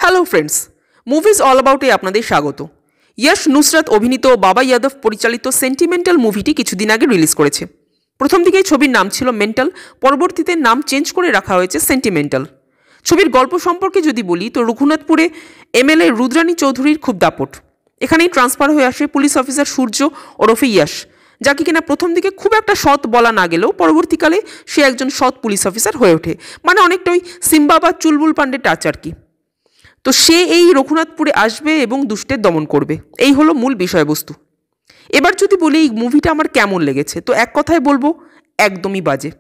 Hello friends, movies all অ্যাবাউটে আপনাদের স্বাগত। ইয়াশ নুসরাত অভিনীত বাবা ইয়াদভ পরিচালিত সেন্টিমেন্টাল মুভিটি কিছুদিন আগে রিলিজ করেছে। প্রথম দিকেই ছবির নাম ছিল মেন্টাল, পরবর্তীতে নাম চেঞ্জ করে রাখা হয়েছে সেন্টিমেন্টাল। ছবির গল্প সম্পর্কে যদি বলি তো রঘুনাথপুরে এমএলএ রুদ্রাণী চৌধুরীর খুব দাপট। এখানেই ট্রান্সফার হয়ে আসে পুলিশ অফিসার সূর্য ওরফে ইয়াশ, যাকে কিনা প্রথম দিকে খুব একটা সৎ বলা না গেলেও পরবর্তীকালে সে একজন সৎ পুলিশ অফিসার হয়ে ওঠে। মানে অনেকটা ওই সিম্বা বা চুলবুল পান্ডে টাচ আর কি। তো সে এই রঘুনাথপুরে আসবে এবং দুষ্টের দমন করবে, এই হলো মূল বিষয়বস্তু। এবার যদি বলি এই মুভিটা আমার কেমন লেগেছে, তো এক কথায় বলবো একদমই বাজে।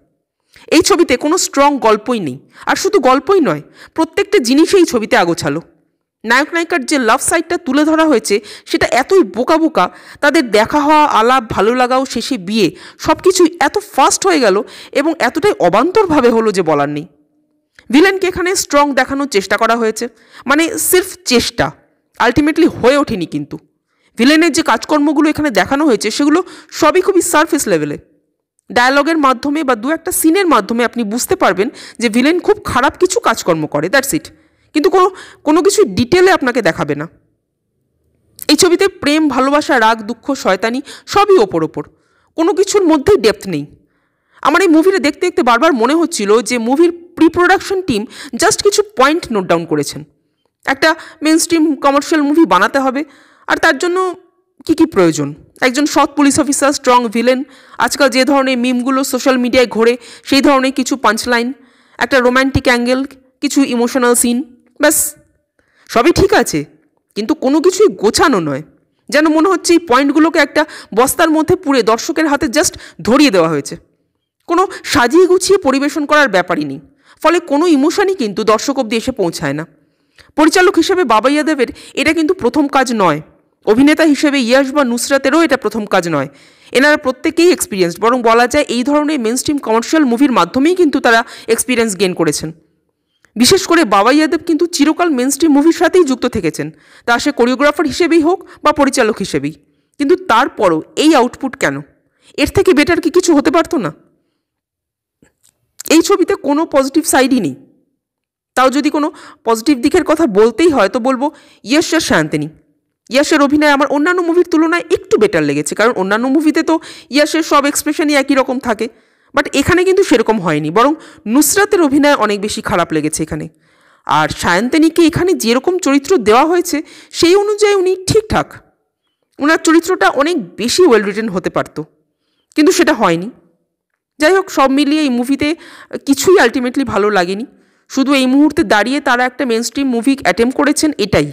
এই ছবিতে কোনো স্ট্রং গল্পই নেই, আর শুধু গল্পই নয়, প্রত্যেকটা জিনিসই এই ছবিতে আগোছালো। নায়ক নায়িকার যে লাভ সাইডটা তুলে ধরা হয়েছে সেটা এতই বোকা বোকা, তাদের দেখা হওয়া, আলাপ, ভালো লাগাও, শেষে বিয়ে, সব কিছুই এত ফাস্ট হয়ে গেল এবং এতটাই অবান্তরভাবে হলো যে বলার নেই। ভিলেনকে এখানে স্ট্রং দেখানোর চেষ্টা করা হয়েছে, মানে সির্ফ চেষ্টা, আলটিমেটলি হয়ে ওঠেনি। কিন্তু ভিলেনের যে কাজকর্মগুলো এখানে দেখানো হয়েছে সেগুলো সবই খুবই সারফেস লেভেলে। ডায়ালগের মাধ্যমে বা দু একটা সিনের মাধ্যমে আপনি বুঝতে পারবেন যে ভিলেন খুব খারাপ কিছু কাজকর্ম করে, দ্যাটস ইট। কিন্তু কোনো কিছু ডিটেলে আপনাকে দেখাবে না। এই ছবিতে প্রেম, ভালোবাসা, রাগ, দুঃখ, শয়তানি সবই ওপর কোনো কিছুর মধ্যেই ডেপথ নেই। আমার এই মুভিটা দেখতে দেখতে বারবার মনে হচ্ছিল যে মুভির প্রি প্রোডাকশন টিম জাস্ট কিছু পয়েন্ট নোট ডাউন করেছেন। একটা মেন স্ট্রিম কমার্শিয়াল মুভি বানাতে হবে, আর তার জন্য কী প্রয়োজন? একজন সৎ পুলিশ অফিসার, স্ট্রং ভিলেন, আজকাল যে ধরনের মিমগুলো সোশ্যাল মিডিয়ায় ঘোরে সেই ধরনের কিছু পাঞ্চলাইন, একটা রোম্যান্টিক অ্যাঙ্গেল, কিছু ইমোশনাল সিন, ব্যাস সবই ঠিক আছে, কিন্তু কোনো কিছুই গোছানো নয়। যেন মনে হচ্ছে এই পয়েন্টগুলোকে একটা বস্তার মধ্যে পুরে দর্শকের হাতে জাস্ট ধরিয়ে দেওয়া হয়েছে। কোনো সাজিয়ে গুছিয়ে পরিবেশন করার ব্যাপারই নেই, ফলে কোনো ইমোশনই কিন্তু দর্শক অবধি এসে পৌঁছায় না। পরিচালক হিসেবে বাবা ইয়াদবের এটা কিন্তু প্রথম কাজ নয়, অভিনেতা হিসেবে ইয়াশ বা নুসরাতেরও এটা প্রথম কাজ নয়। এনারা প্রত্যেকেই এক্সপিরিয়েন্সড, বরং বলা যায় এই ধরনের মেন স্ট্রিম কমার্শিয়াল মুভির মাধ্যমেই কিন্তু তারা এক্সপিরিয়েন্স গেইন করেছেন। বিশেষ করে বাবা ইয়াদব কিন্তু চিরকাল মেন স্ট্রিম মুভির সাথেই যুক্ত থেকেছেন, তা সে কোরিওগ্রাফার হিসেবেই হোক বা পরিচালক হিসেবেই। কিন্তু তারপরও এই আউটপুট কেন? এর থেকে বেটার কি কিছু হতে পারতো না? এই ছবিতে কোনো পজিটিভ সাইডই নেই। তাও যদি কোনো পজিটিভ দিকের কথা বলতেই হয় তো বলবো ইয়াশ আর সায়ন্তনী। ইয়াশের অভিনয় আমার অন্যান্য মুভির তুলনায় একটু বেটার লেগেছে, কারণ অন্যান্য মুভিতে তো ইয়াশের সব এক্সপ্রেশনই একই রকম থাকে, বাট এখানে কিন্তু সেরকম হয়নি, বরং নুসরাতের অভিনয় অনেক বেশি খারাপ লেগেছে এখানে। আর সায়ন্তনীকে এখানে যেরকম চরিত্র দেওয়া হয়েছে সেই অনুযায়ী উনি ঠিকঠাক, ওনার চরিত্রটা অনেক বেশি ওয়েল রিটেন হতে পারত, কিন্তু সেটা হয়নি। যাই হোক, সব মিলিয়ে এই মুভিতে কিছুই আলটিমেটলি ভালো লাগেনি। শুধু এই মুহূর্তে দাঁড়িয়ে তারা একটা মেন স্ট্রিম মুভি অ্যাটেম্প করেছেন, এটাই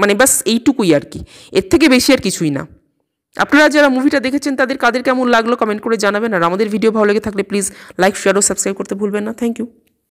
মানে ব্যাস এইটুকুই আর কি, এর থেকে বেশি আর কিছুই না। আপনারা যারা মুভিটা দেখেছেন কাদের কেমন লাগলো কমেন্ট করে জানাবেন। আর আমাদের ভিডিও ভালো লেগে থাকলে প্লিজ লাইক, শেয়ার ও সাবস্ক্রাইব করতে ভুলবেন না। Thank you.